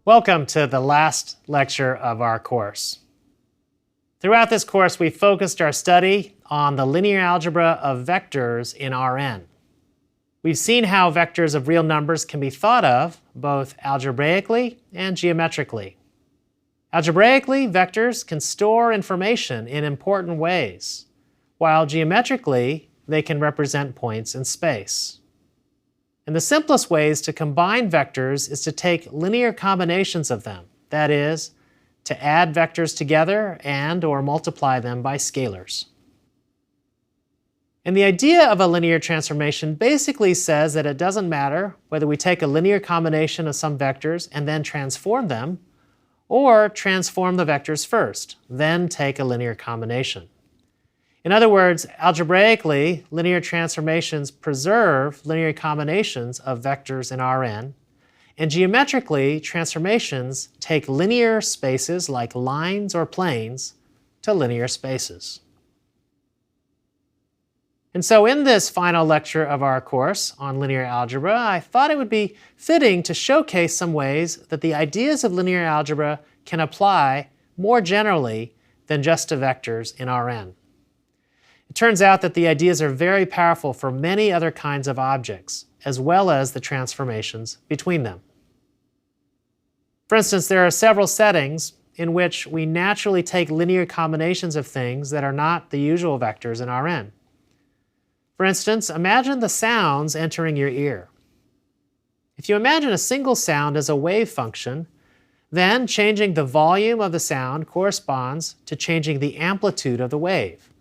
Welcome to the last lecture of our course. Throughout this course, we focused our study on the linear algebra of vectors in Rn. We've seen how vectors of real numbers can be thought of both algebraically and geometrically. Algebraically, vectors can store information in important ways, while geometrically, they can represent points in space. And the simplest ways to combine vectors is to take linear combinations of them, that is, to add vectors together and/or multiply them by scalars. And the idea of a linear transformation basically says that it doesn't matter whether we take a linear combination of some vectors and then transform them, or transform the vectors first, then take a linear combination. In other words, algebraically, linear transformations preserve linear combinations of vectors in Rn, and geometrically, transformations take linear spaces like lines or planes to linear spaces. And so in this final lecture of our course on linear algebra, I thought it would be fitting to showcase some ways that the ideas of linear algebra can apply more generally than just to vectors in Rn. It turns out that the ideas are very powerful for many other kinds of objects, as well as the transformations between them. For instance, there are several settings in which we naturally take linear combinations of things that are not the usual vectors in Rn. For instance, imagine the sounds entering your ear. If you imagine a single sound as a wave function, then changing the volume of the sound corresponds to changing the amplitude of the wave,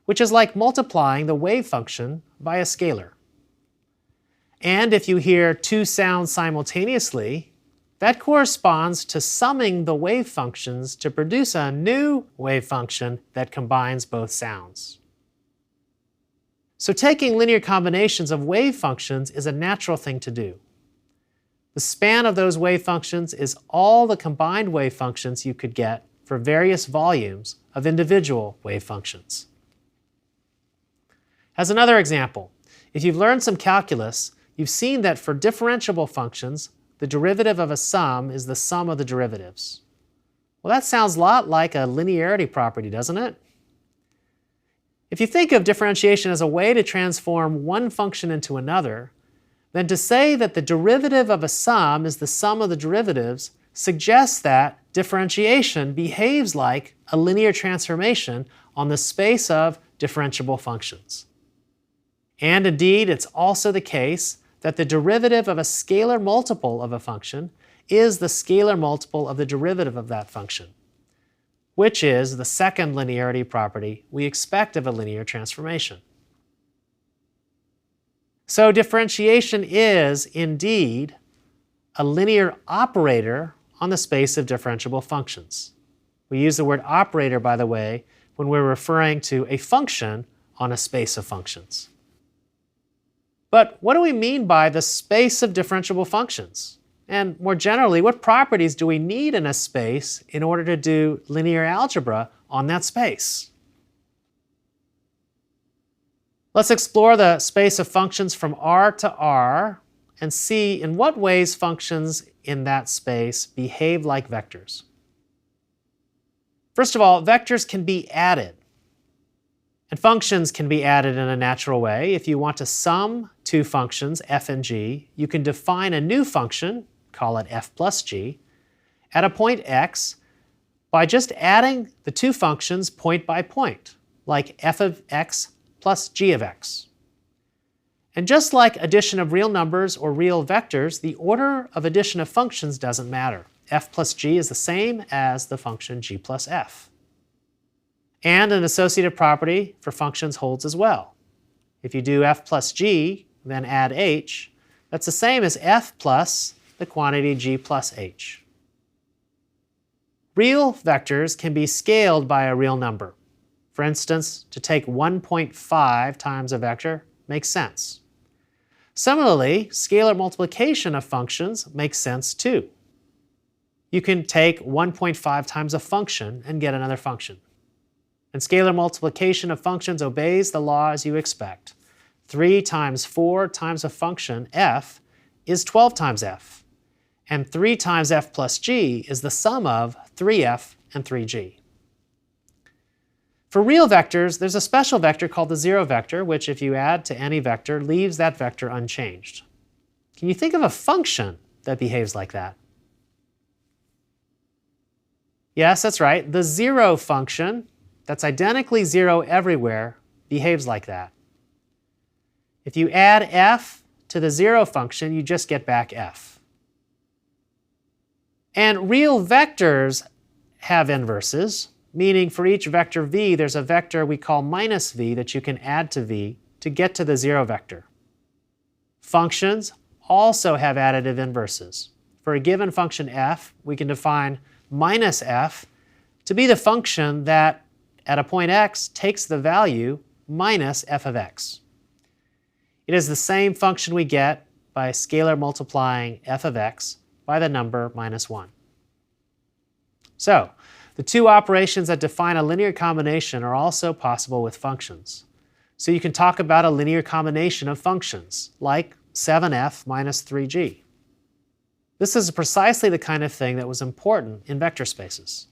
which is like multiplying the wave function by a scalar. And if you hear two sounds simultaneously, that corresponds to summing the wave functions to produce a new wave function that combines both sounds. So taking linear combinations of wave functions is a natural thing to do. The span of those wave functions is all the combined wave functions you could get for various volumes of individual wave functions. As another example, if you've learned some calculus, you've seen that for differentiable functions, the derivative of a sum is the sum of the derivatives. Well, that sounds a lot like a linearity property, doesn't it? If you think of differentiation as a way to transform one function into another, then to say that the derivative of a sum is the sum of the derivatives suggests that differentiation behaves like a linear transformation on the space of differentiable functions. And indeed, it's also the case that the derivative of a scalar multiple of a function is the scalar multiple of the derivative of that function, which is the second linearity property we expect of a linear transformation. So differentiation is indeed a linear operator on the space of differentiable functions. We use the word operator, by the way, when we're referring to a function on a space of functions. But what do we mean by the space of differentiable functions? And more generally, what properties do we need in a space in order to do linear algebra on that space? Let's explore the space of functions from R to R and see in what ways functions in that space behave like vectors. First of all, vectors can be added. And functions can be added in a natural way. If you want to sum two functions, f and g, you can define a new function, call it f plus g, at a point x by just adding the two functions point by point, like f of x plus g of x. And just like addition of real numbers or real vectors, the order of addition of functions doesn't matter. F plus g is the same as the function g plus f. And an associative property for functions holds as well. If you do f plus g, then add h, that's the same as f plus the quantity g plus h. Real vectors can be scaled by a real number. For instance, to take 1.5 times a vector makes sense. Similarly, scalar multiplication of functions makes sense too. you can take 1.5 times a function and get another function. And scalar multiplication of functions obeys the law as you expect. 3 times 4 times a function, f, is 12 times f. And 3 times f plus g is the sum of 3f and 3g. For real vectors, there's a special vector called the zero vector, which if you add to any vector, leaves that vector unchanged. Can you think of a function that behaves like that? Yes, that's right. The zero function, that's identically zero everywhere, behaves like that. If you add f to the zero function, you just get back f. And real vectors have inverses, meaning for each vector v, there's a vector we call minus v that you can add to v to get to the zero vector. Functions also have additive inverses. For a given function f, we can define minus f to be the function that, at a point x, takes the value minus f of x. It is the same function we get by scalar multiplying f of x by the number minus 1. So, the two operations that define a linear combination are also possible with functions. So you can talk about a linear combination of functions, like 7f minus 3g. This is precisely the kind of thing that was important in vector spaces.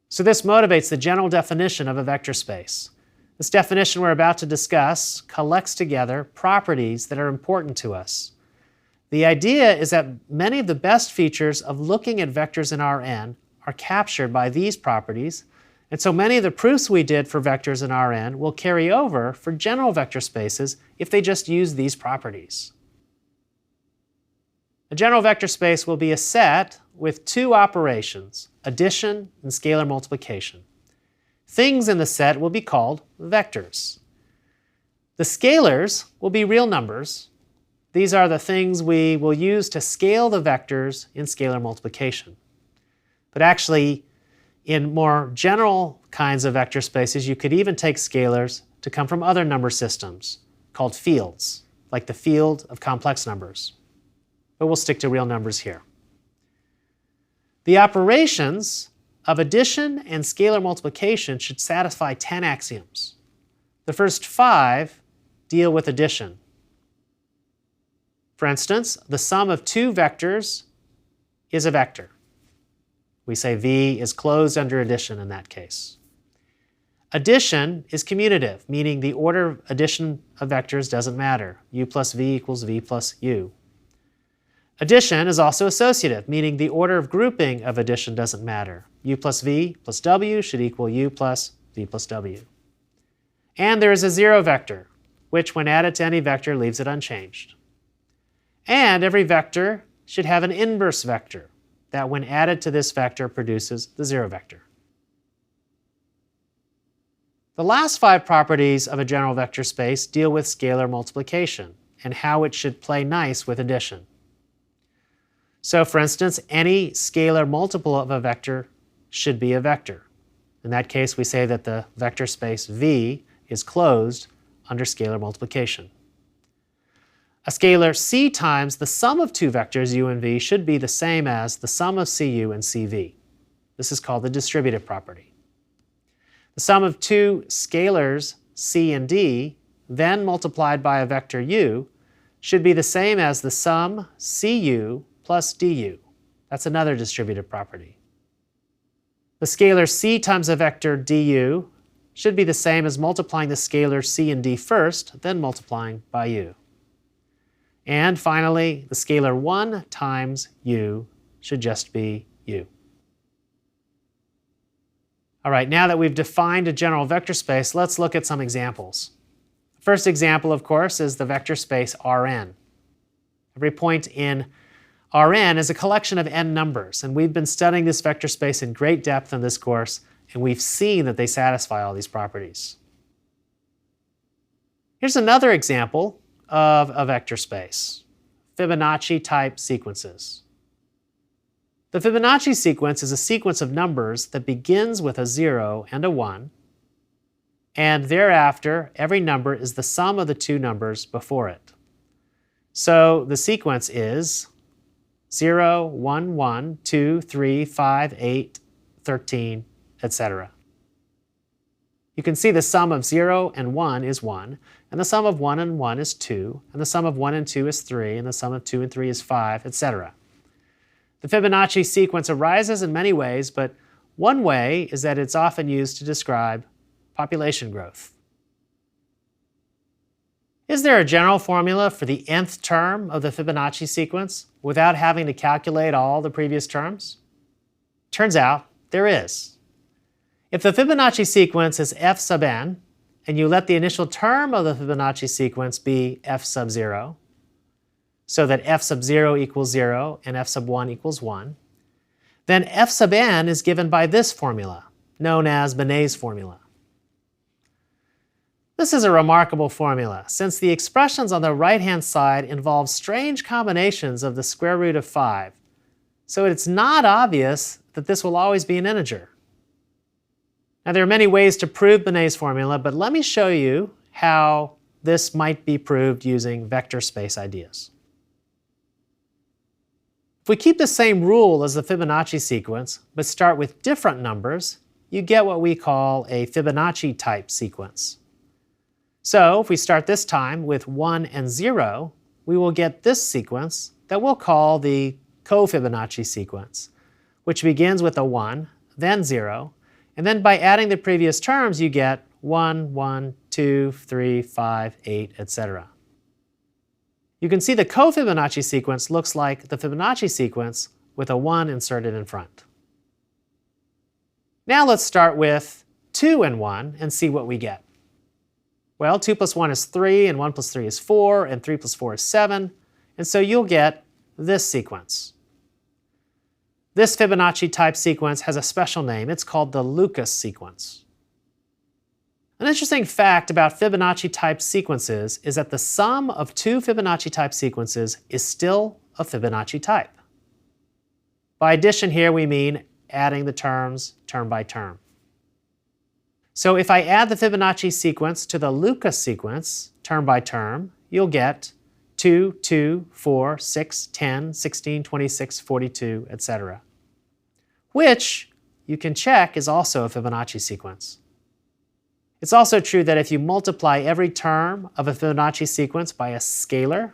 So this motivates the general definition of a vector space. This definition we're about to discuss collects together properties that are important to us. The idea is that many of the best features of looking at vectors in Rn are captured by these properties, and so many of the proofs we did for vectors in Rn will carry over for general vector spaces if they just use these properties. A general vector space will be a set with two operations, addition and scalar multiplication. Things in the set will be called vectors. The scalars will be real numbers. These are the things we will use to scale the vectors in scalar multiplication. But actually, in more general kinds of vector spaces, you could even take scalars to come from other number systems called fields, like the field of complex numbers. But we'll stick to real numbers here. The operations of addition and scalar multiplication should satisfy 10 axioms. The first 5 deal with addition. For instance, the sum of two vectors is a vector. We say v is closed under addition in that case. Addition is commutative, meaning the order of addition of vectors doesn't matter. U plus v equals v plus u. Addition is also associative, meaning the order of grouping of addition doesn't matter. U plus v plus w should equal u plus v plus w. And there is a zero vector, which when added to any vector leaves it unchanged. And every vector should have an inverse vector that when added to this vector produces the zero vector. The last 5 properties of a general vector space deal with scalar multiplication and how it should play nice with addition. So for instance, any scalar multiple of a vector should be a vector. In that case, we say that the vector space V is closed under scalar multiplication. A scalar c times the sum of two vectors u and v should be the same as the sum of cu and cv. This is called the distributive property. The sum of two scalars c and d, then multiplied by a vector u, should be the same as the sum cu plus du. That's another distributive property. The scalar c times a vector du should be the same as multiplying the scalar c and d first, then multiplying by u. And finally, the scalar 1 times u should just be u. All right, now that we've defined a general vector space, let's look at some examples. The first example, of course, is the vector space Rn. Every point in Rn is a collection of n numbers, and we've been studying this vector space in great depth in this course, and we've seen that they satisfy all these properties. Here's another example of a vector space, Fibonacci-type sequences. The Fibonacci sequence is a sequence of numbers that begins with a 0 and a 1, and thereafter every number is the sum of the two numbers before it. So the sequence is 0, 1, 1, 2, 3, 5, 8, 13, etc. You can see the sum of 0 and 1 is 1, and the sum of 1 and 1 is 2, and the sum of 1 and 2 is 3, and the sum of 2 and 3 is 5, etc. The Fibonacci sequence arises in many ways, but one way is that it's often used to describe population growth. Is there a general formula for the nth term of the Fibonacci sequence without having to calculate all the previous terms? Turns out there is. If the Fibonacci sequence is f sub n, and you let the initial term of the Fibonacci sequence be f sub 0, so that f sub 0 equals 0 and f sub 1 equals 1, then f sub n is given by this formula, known as Benet's formula. This is a remarkable formula, since the expressions on the right-hand side involve strange combinations of the square root of 5, so it's not obvious that this will always be an integer. Now, there are many ways to prove Benet's formula, but let me show you how this might be proved using vector space ideas. If we keep the same rule as the Fibonacci sequence, but start with different numbers, you get what we call a Fibonacci type sequence. So, if we start this time with 1 and 0, we will get this sequence that we'll call the co-Fibonacci sequence, which begins with a 1, then 0, and then by adding the previous terms, you get 1, 1, 2, 3, 5, 8, etc. You can see the co-Fibonacci sequence looks like the Fibonacci sequence with a 1 inserted in front. Now let's start with 2 and 1 and see what we get. Well, 2 plus 1 is 3, and 1 plus 3 is 4, and 3 plus 4 is 7, and so you'll get this sequence. This Fibonacci type sequence has a special name. It's called the Lucas sequence. An interesting fact about Fibonacci type sequences is that the sum of two Fibonacci type sequences is still a Fibonacci type. By addition here, we mean adding the terms term by term. So if I add the Fibonacci sequence to the Lucas sequence term by term, you'll get 2, 2, 4, 6, 10, 16, 26, 42, etc. Which you can check is also a Fibonacci sequence. It's also true that if you multiply every term of a Fibonacci sequence by a scalar,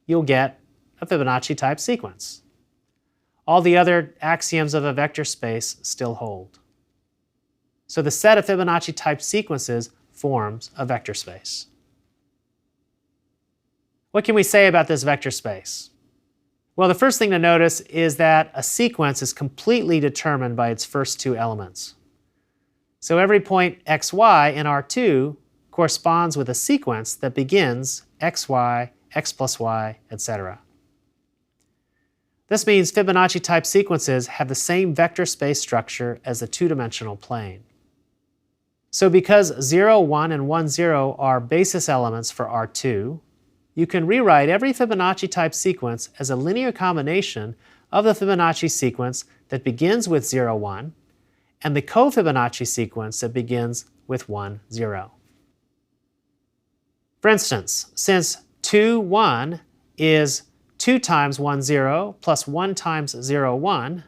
you'll get a Fibonacci type sequence. All the other axioms of a vector space still hold. So the set of Fibonacci type sequences forms a vector space. What can we say about this vector space? Well, the first thing to notice is that a sequence is completely determined by its first two elements. So every point xy in R2 corresponds with a sequence that begins xy, x plus y, etc. This means Fibonacci type sequences have the same vector space structure as the two-dimensional plane. So because 0, 1, and 1, 0 are basis elements for R2, you can rewrite every Fibonacci type sequence as a linear combination of the Fibonacci sequence that begins with 0, 1 and the co-Fibonacci sequence that begins with 1, 0. For instance, since 2, 1 is 2 times 1, 0 plus 1 times 0, 1,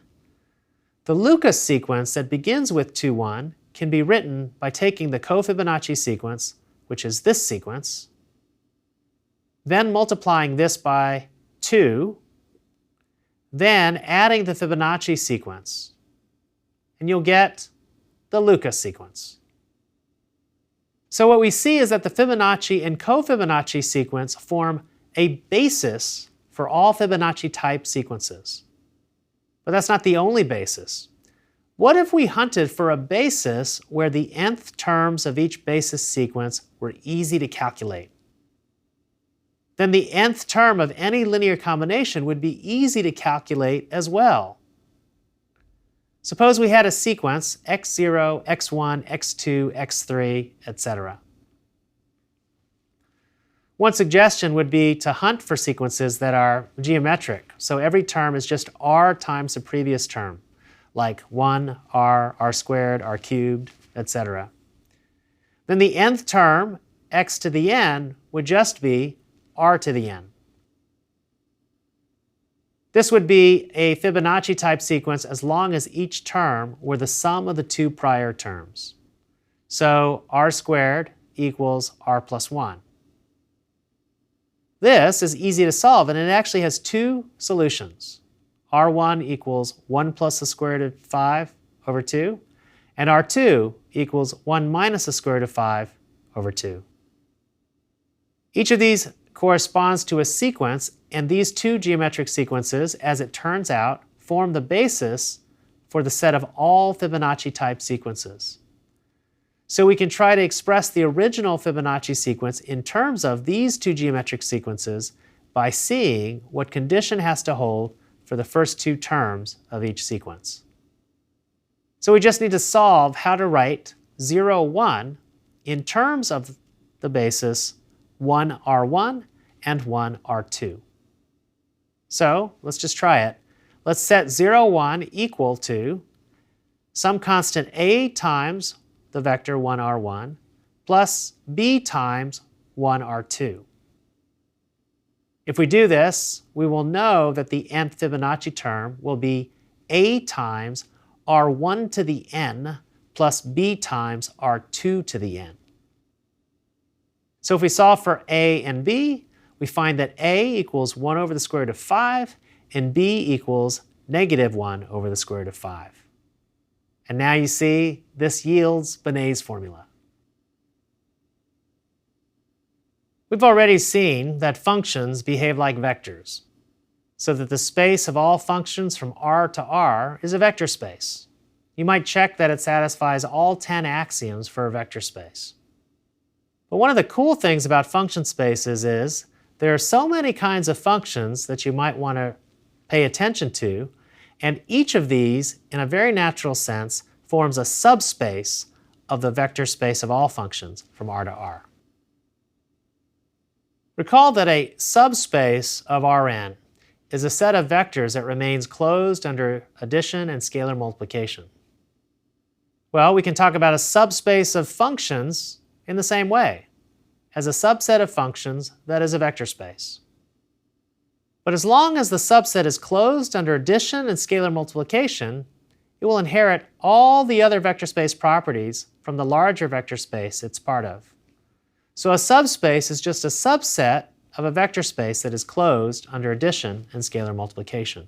the Lucas sequence that begins with 2, 1 can be written by taking the co-Fibonacci sequence, which is this sequence, then multiplying this by 2, then adding the Fibonacci sequence, and you'll get the Lucas sequence. So what we see is that the Fibonacci and co-Fibonacci sequence form a basis for all Fibonacci type sequences. But that's not the only basis. What if we hunted for a basis where the nth terms of each basis sequence were easy to calculate? Then the nth term of any linear combination would be easy to calculate as well. Suppose we had a sequence x0, x1, x2, x3, etc. One suggestion would be to hunt for sequences that are geometric, so every term is just r times the previous term, like 1, r, r squared, r cubed, etc. Then the nth term, x to the n, would just be r to the n. This would be a Fibonacci type sequence as long as each term were the sum of the two prior terms. So r squared equals r plus 1. This is easy to solve, and it actually has two solutions. r1 equals 1 plus the square root of 5 over 2, and r2 equals 1 minus the square root of 5 over 2. Each of these corresponds to a sequence, and these two geometric sequences, as it turns out, form the basis for the set of all Fibonacci type sequences. So we can try to express the original Fibonacci sequence in terms of these two geometric sequences by seeing what condition has to hold for the first two terms of each sequence. So we just need to solve how to write 0, 1 in terms of the basis 1, r1 and 1, r2. So let's just try it. Let's set 0, 1 equal to some constant a times the vector 1, r1 plus b times 1, r2. If we do this, we will know that the nth Fibonacci term will be a times r1 to the n plus b times r2 to the n. So if we solve for a and b, we find that a equals 1 over the square root of 5 and b equals negative 1 over the square root of 5. And now you see this yields Benet's formula. We've already seen that functions behave like vectors, so that the space of all functions from R to R is a vector space. You might check that it satisfies all 10 axioms for a vector space. But one of the cool things about function spaces is there are so many kinds of functions that you might want to pay attention to, and each of these, in a very natural sense, forms a subspace of the vector space of all functions from R to R. Recall that a subspace of Rn is a set of vectors that remains closed under addition and scalar multiplication. Well, we can talk about a subspace of functions in the same way, as a subset of functions that is a vector space. But as long as the subset is closed under addition and scalar multiplication, it will inherit all the other vector space properties from the larger vector space it's part of. So a subspace is just a subset of a vector space that is closed under addition and scalar multiplication.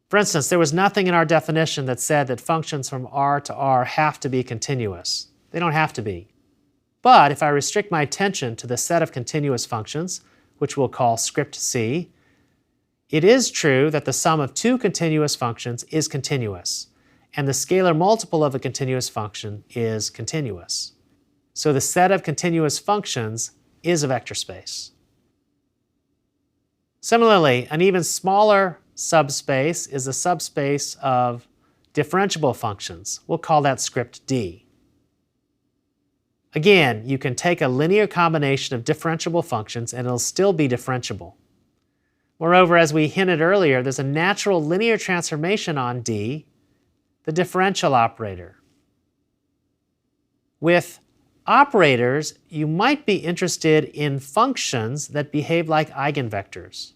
For instance, there was nothing in our definition that said that functions from R to R have to be continuous. They don't have to be. But if I restrict my attention to the set of continuous functions, which we'll call script C, it is true that the sum of two continuous functions is continuous, and the scalar multiple of a continuous function is continuous. So the set of continuous functions is a vector space. Similarly, an even smaller subspace is a subspace of differentiable functions. We'll call that script D. Again, you can take a linear combination of differentiable functions and it'll still be differentiable. Moreover, as we hinted earlier, there's a natural linear transformation on D, the differential operator. With operators, you might be interested in functions that behave like eigenvectors.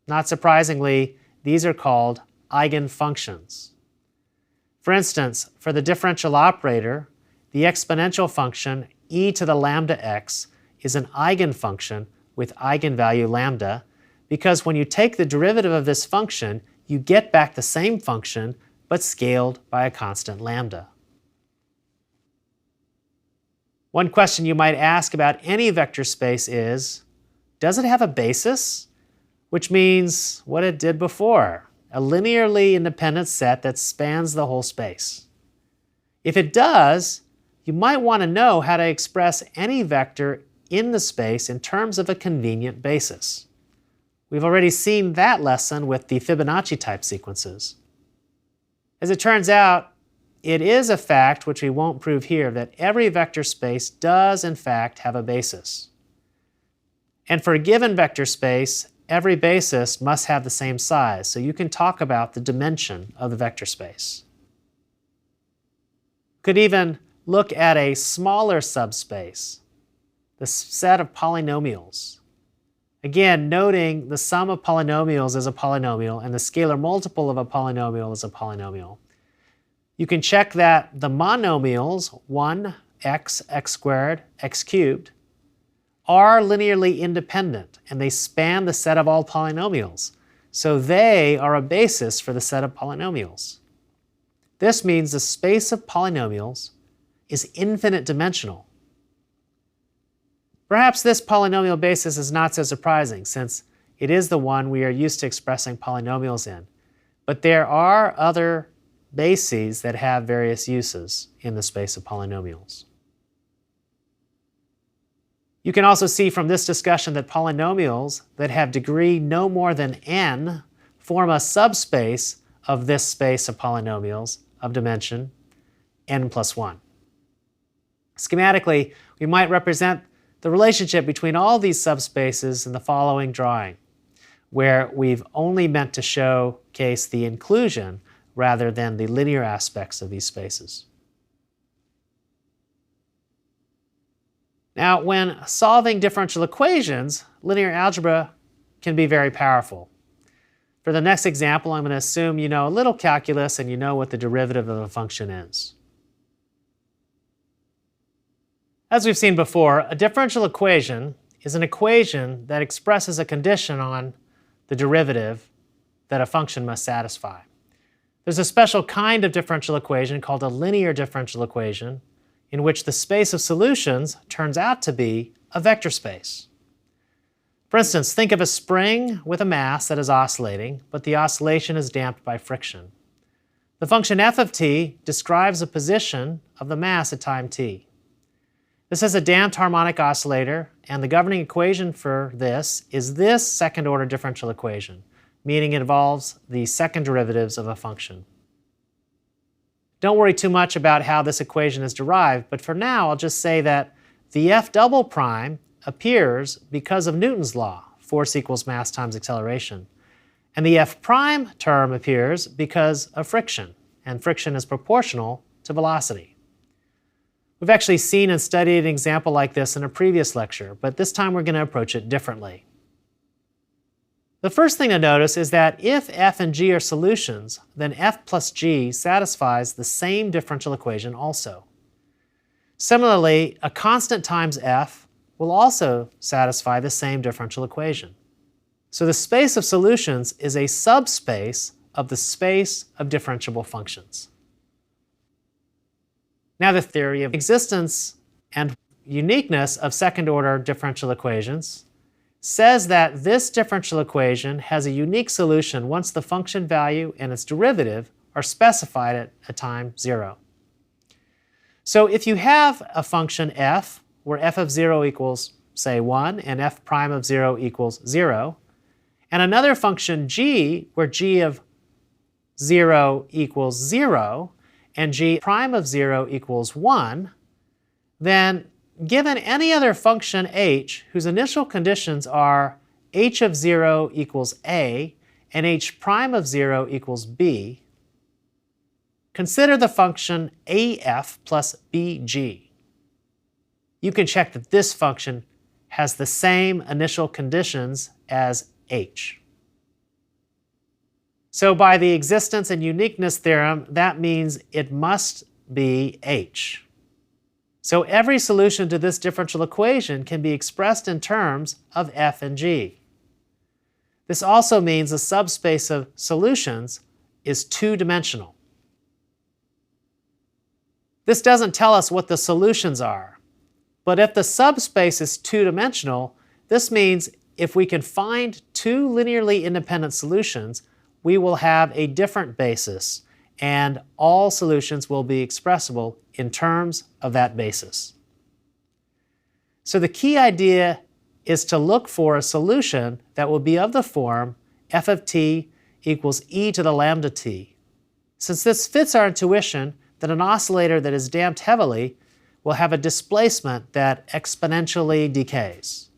Not surprisingly, these are called eigenfunctions. For instance, for the differential operator, the exponential function e to the lambda x is an eigenfunction with eigenvalue lambda, because when you take the derivative of this function, you get back the same function, but scaled by a constant lambda. One question you might ask about any vector space is, does it have a basis? Which means what it did before, a linearly independent set that spans the whole space. If it does, you might want to know how to express any vector in the space in terms of a convenient basis. We've already seen that lesson with the Fibonacci type sequences. As it turns out, it is a fact, which we won't prove here, that every vector space does in fact have a basis. And for a given vector space, every basis must have the same size, so you can talk about the dimension of the vector space. Could even look at a smaller subspace, the set of polynomials. Again, noting the sum of polynomials is a polynomial and the scalar multiple of a polynomial is a polynomial. You can check that the monomials, 1x, x squared, x cubed, are linearly independent and they span the set of all polynomials. So they are a basis for the set of polynomials. This means the space of polynomials is infinite dimensional. Perhaps this polynomial basis is not so surprising since it is the one we are used to expressing polynomials in. But there are other bases that have various uses in the space of polynomials. You can also see from this discussion that polynomials that have degree no more than n form a subspace of this space of polynomials of dimension n plus 1. Schematically, we might represent the relationship between all these subspaces in the following drawing, where we've only meant to showcase the inclusion rather than the linear aspects of these spaces. Now, when solving differential equations, linear algebra can be very powerful. For the next example, I'm going to assume you know a little calculus and you know what the derivative of a function is. As we've seen before, a differential equation is an equation that expresses a condition on the derivative that a function must satisfy. There's a special kind of differential equation called a linear differential equation in which the space of solutions turns out to be a vector space. For instance, think of a spring with a mass that is oscillating, but the oscillation is damped by friction. The function f of t describes the position of the mass at time t. This is a damped harmonic oscillator, and the governing equation for this is this second-order differential equation, meaning it involves the second derivatives of a function. Don't worry too much about how this equation is derived, but for now I'll just say that the f double prime appears because of Newton's law, force equals mass times acceleration. And the f prime term appears because of friction, and friction is proportional to velocity. We've actually seen and studied an example like this in a previous lecture, but this time we're going to approach it differently. The first thing to notice is that if f and g are solutions, then f plus g satisfies the same differential equation also. Similarly, a constant times f will also satisfy the same differential equation. So the space of solutions is a subspace of the space of differentiable functions. Now the theory of existence and uniqueness of second-order differential equations says that this differential equation has a unique solution once the function value and its derivative are specified at time 0. So if you have a function f where f of 0 equals, say, 1 and f prime of 0 equals 0, and another function g where g of 0 equals 0 and g prime of 0 equals 1, then given any other function h whose initial conditions are h of 0 equals a and h prime of 0 equals b, consider the function af plus bg. You can check that this function has the same initial conditions as h. So by the existence and uniqueness theorem, that means it must be h. So every solution to this differential equation can be expressed in terms of f and g. This also means the subspace of solutions is two-dimensional. This doesn't tell us what the solutions are, but if the subspace is two-dimensional, this means if we can find two linearly independent solutions, we will have a different basis, and all solutions will be expressible in terms of that basis. So the key idea is to look for a solution that will be of the form f of t equals e to the lambda t. Since this fits our intuition that an oscillator that is damped heavily will have a displacement that exponentially decays.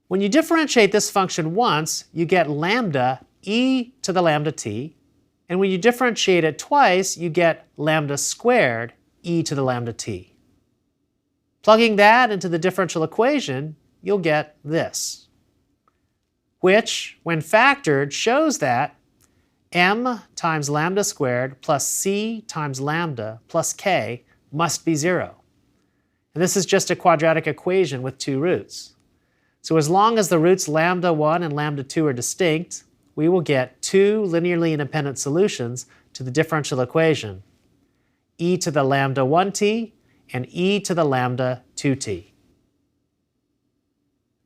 When you differentiate this function once, you get lambda e to the lambda t, and when you differentiate it twice, you get lambda squared e to the lambda t. Plugging that into the differential equation, you'll get this, which, when factored, shows that m times lambda squared plus c times lambda plus k must be 0. And this is just a quadratic equation with two roots. So as long as the roots lambda 1 and lambda 2 are distinct, we will get two linearly independent solutions to the differential equation, e to the lambda 1t and e to the lambda 2t.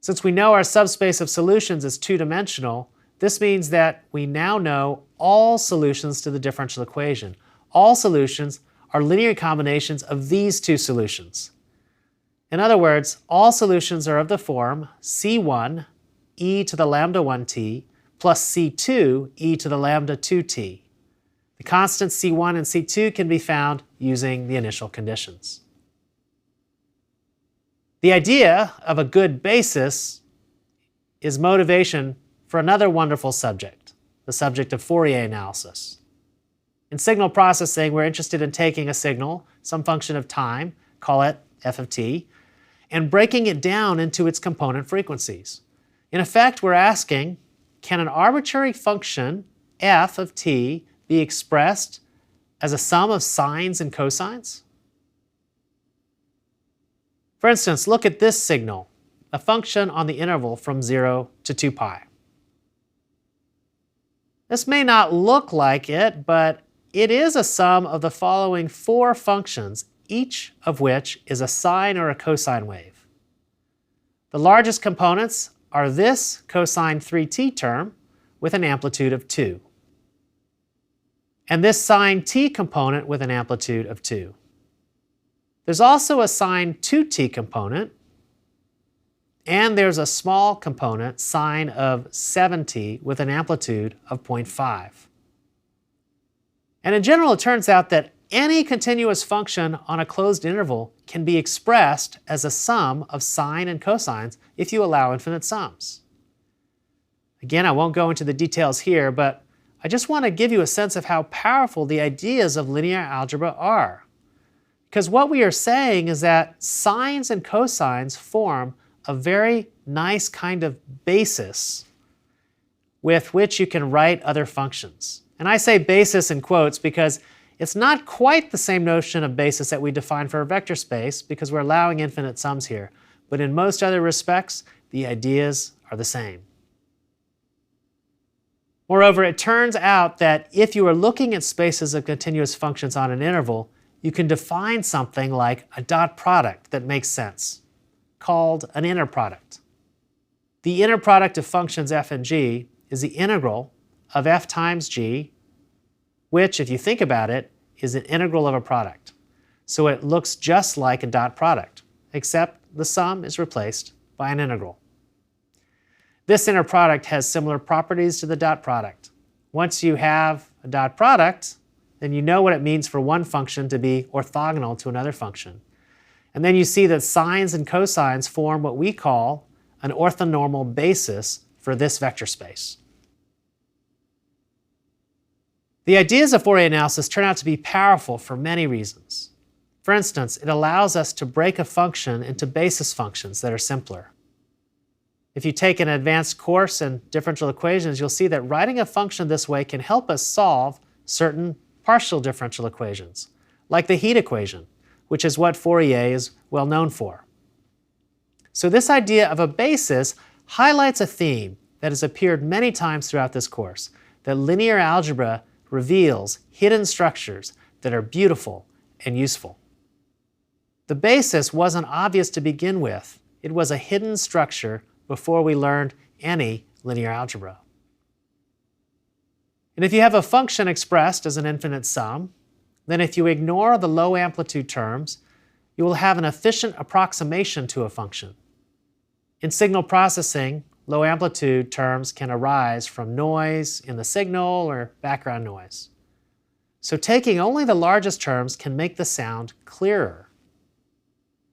Since we know our subspace of solutions is two-dimensional, this means that we now know all solutions to the differential equation. All solutions are linear combinations of these two solutions. In other words, all solutions are of the form c1 e to the lambda 1t plus c2 e to the lambda 2t. The constants c1 and c2 can be found using the initial conditions. The idea of a good basis is motivation for another wonderful subject, the subject of Fourier analysis. In signal processing, we're interested in taking a signal, some function of time, call it f of t, and breaking it down into its component frequencies. In effect, we're asking, can an arbitrary function, f of t, be expressed as a sum of sines and cosines? For instance, look at this signal, a function on the interval from 0 to 2 pi. This may not look like it, but it is a sum of the following four functions, each of which is a sine or a cosine wave. The largest components are this cosine 3t term with an amplitude of 2, and this sine t component with an amplitude of 2. There's also a sine 2t component, and there's a small component, sine of 7t, with an amplitude of 0.5. And in general, it turns out that any continuous function on a closed interval can be expressed as a sum of sine and cosines if you allow infinite sums. Again, I won't go into the details here, but I just want to give you a sense of how powerful the ideas of linear algebra are. Because what we are saying is that sines and cosines form a very nice kind of basis with which you can write other functions. And I say basis in quotes because it's not quite the same notion of basis that we define for a vector space because we're allowing infinite sums here. But in most other respects, the ideas are the same. Moreover, it turns out that if you are looking at spaces of continuous functions on an interval, you can define something like a dot product that makes sense, called an inner product. The inner product of functions f and g is the integral of f times g, which, if you think about it, is an integral of a product. So it looks just like a dot product, except the sum is replaced by an integral. This inner product has similar properties to the dot product. Once you have a dot product, then you know what it means for one function to be orthogonal to another function. And then you see that sines and cosines form what we call an orthonormal basis for this vector space. The ideas of Fourier analysis turn out to be powerful for many reasons. For instance, it allows us to break a function into basis functions that are simpler. If you take an advanced course in differential equations, you'll see that writing a function this way can help us solve certain partial differential equations, like the heat equation, which is what Fourier is well known for. So this idea of a basis highlights a theme that has appeared many times throughout this course, that linear algebra reveals hidden structures that are beautiful and useful. The basis wasn't obvious to begin with. It was a hidden structure before we learned any linear algebra. And if you have a function expressed as an infinite sum, then if you ignore the low amplitude terms, you will have an efficient approximation to a function. In signal processing, low amplitude terms can arise from noise in the signal or background noise. So taking only the largest terms can make the sound clearer.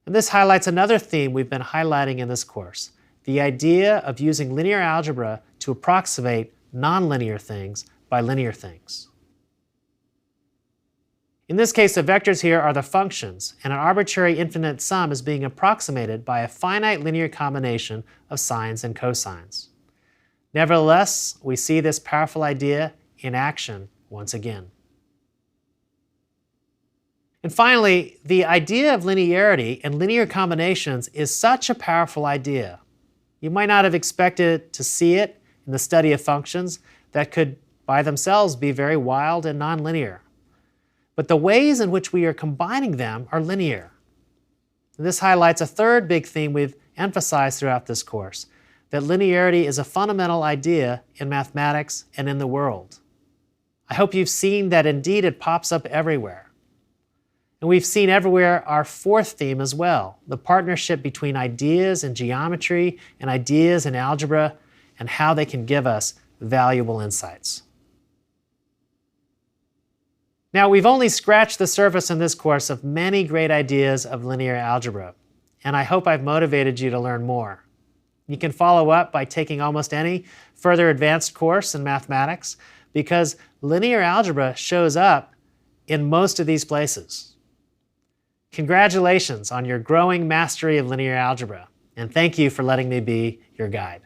And this highlights another theme we've been highlighting in this course, the idea of using linear algebra to approximate nonlinear things by linear things. In this case, the vectors here are the functions, and an arbitrary infinite sum is being approximated by a finite linear combination of sines and cosines. Nevertheless, we see this powerful idea in action once again. And finally, the idea of linearity and linear combinations is such a powerful idea. You might not have expected to see it in the study of functions that could by themselves be very wild and nonlinear. But the ways in which we are combining them are linear. And this highlights a third big theme we've emphasized throughout this course, that linearity is a fundamental idea in mathematics and in the world. I hope you've seen that indeed it pops up everywhere. And we've seen everywhere our fourth theme as well, the partnership between ideas in geometry and ideas in algebra and how they can give us valuable insights. Now, we've only scratched the surface in this course of many great ideas of linear algebra, and I hope I've motivated you to learn more. You can follow up by taking almost any further advanced course in mathematics because linear algebra shows up in most of these places. Congratulations on your growing mastery of linear algebra, and thank you for letting me be your guide.